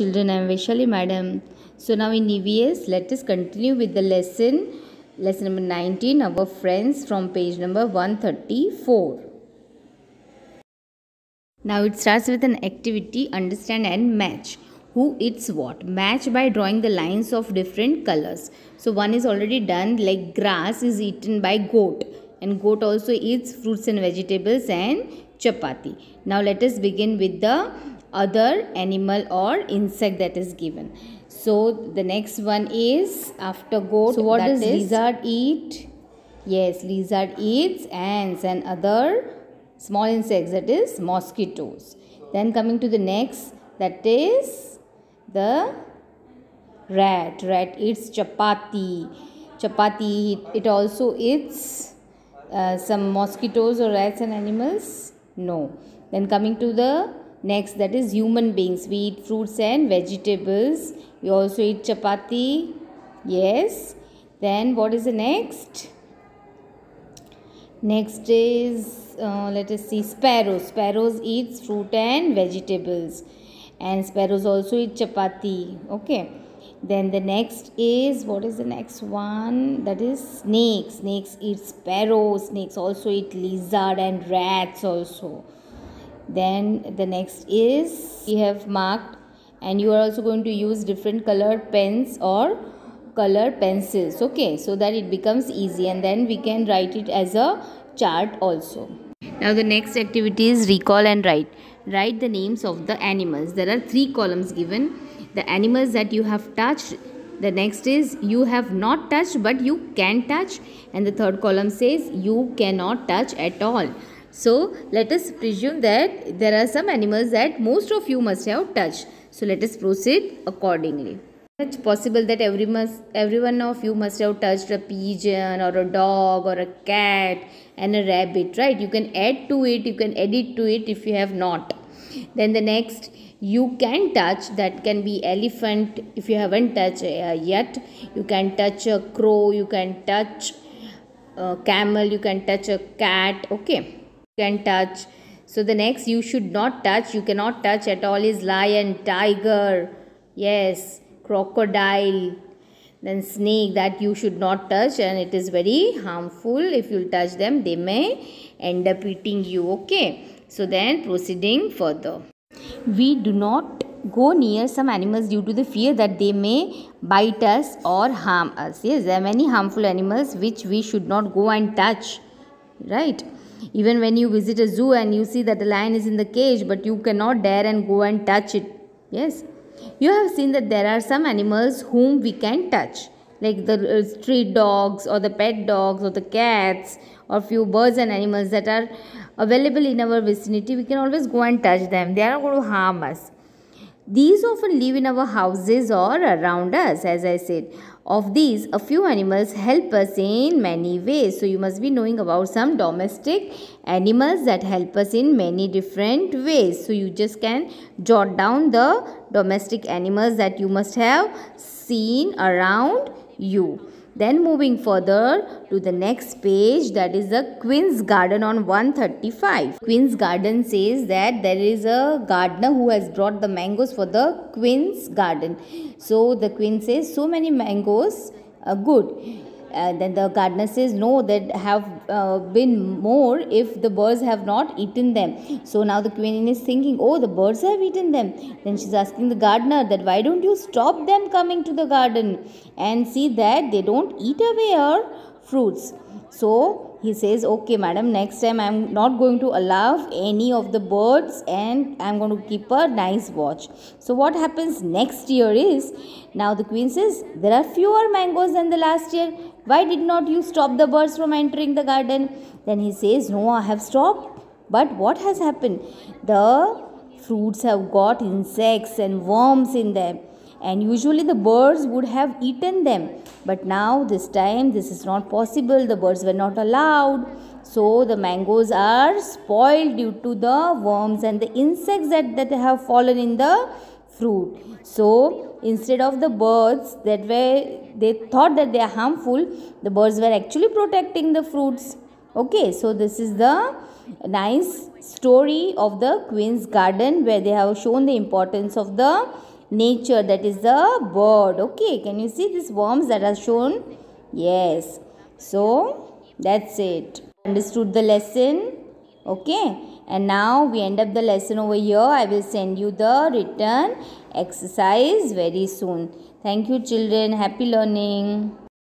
children, I am Vaishali madam. So now in EVS, let us continue with the lesson number 19, our friends, from page number 134. Now it starts with an activity, understand and match. Who eats what? Match by drawing the lines of different colors. So one is already done, like grass is eaten by goat, and goat also eats fruits and vegetables and chapati. Now let us begin with the other animal or insect that is given. So the next one is after goat. So what does lizard eat? Yes, lizard eats ants and other small insects, that is mosquitoes. Then coming to the next, that is the rat. Rat eats chapati. It also eats some mosquitoes or rats and animals? No. Then coming to the next, that is human beings. We eat fruits and vegetables. We also eat chapati. Yes. Then what is the next? Next is, let us see, sparrows. Sparrows eat fruit and vegetables. And sparrows also eat chapati. Okay. Then the next is, what is the next one? That is snakes. Snakes eat sparrows. Snakes also eat lizard and rats also. Then the next is, we have marked, and you are also going to use different colored pens or color pencils, okay, so that it becomes easy, and then we can write it as a chart also. Now the next activity is recall and write. Write the names of the animals. There are 3 columns given. The animals that you have touched. The next is you have not touched but you can touch, and the third column says you cannot touch at all. So let us presume that there are some animals that most of you must have touched. So let us proceed accordingly. It's possible that every one of you must have touched a pigeon or a dog or a cat and a rabbit, right? You can add to it, you can edit to it if you have not. Then the next, you can touch, that can be elephant if you haven't touched yet. You can touch a crow, you can touch a camel, you can touch a cat, okay? You can touch. So the next, you should not touch, you cannot touch at all, is lion, tiger, yes, crocodile, then snake, that you should not touch, and it is very harmful. If you touch them, they may end up eating you, okay? So then proceeding further, we do not go near some animals due to the fear that they may bite us or harm us. Yes, there are many harmful animals which we should not go and touch, right? Even when you visit a zoo and you see that the lion is in the cage, but you cannot dare and go and touch it. Yes, you have seen that there are some animals whom we can touch, like the street dogs or the pet dogs or the cats or few birds and animals that are available in our vicinity. We can always go and touch them. They are not going to harm us. These often live in our houses or around us, as I said. Of these, a few animals help us in many ways. So you must be knowing about some domestic animals that help us in many different ways. So you just can jot down the domestic animals that you must have seen around you. Then moving further to the next page, that is the Queen's Garden on 135. Queen's Garden says that there is a gardener who has brought the mangoes for the Queen's Garden. So the Queen says, so many mangoes are good. Then the gardener says, no, that have been more if the birds have not eaten them. So now the queen is thinking, oh, the birds have eaten them. Then she's asking the gardener that why don't you stop them coming to the garden and see that they don't eat away our fruits. So he says, okay madam, next time I am not going to allow any of the birds and I am going to keep a nice watch. So what happens next year is, now the queen says, there are fewer mangoes than the last year. Why did not you stop the birds from entering the garden? Then he says, no, I have stopped. But what has happened? The fruits have got insects and worms in them. And usually the birds would have eaten them. But now this time this is not possible. The birds were not allowed. So the mangoes are spoiled due to the worms and the insects that have fallen in the fruit. So instead of the birds they thought that they are harmful, the birds were actually protecting the fruits. Okay, so this is the nice story of the Queen's Garden, where they have shown the importance of the nature, that is the bird. Okay, can you see these worms that are shown? Yes. So that's it. Understood the lesson? Okay. And now we end up the lesson over here. I will send you the written exercise very soon. Thank you children. Happy learning.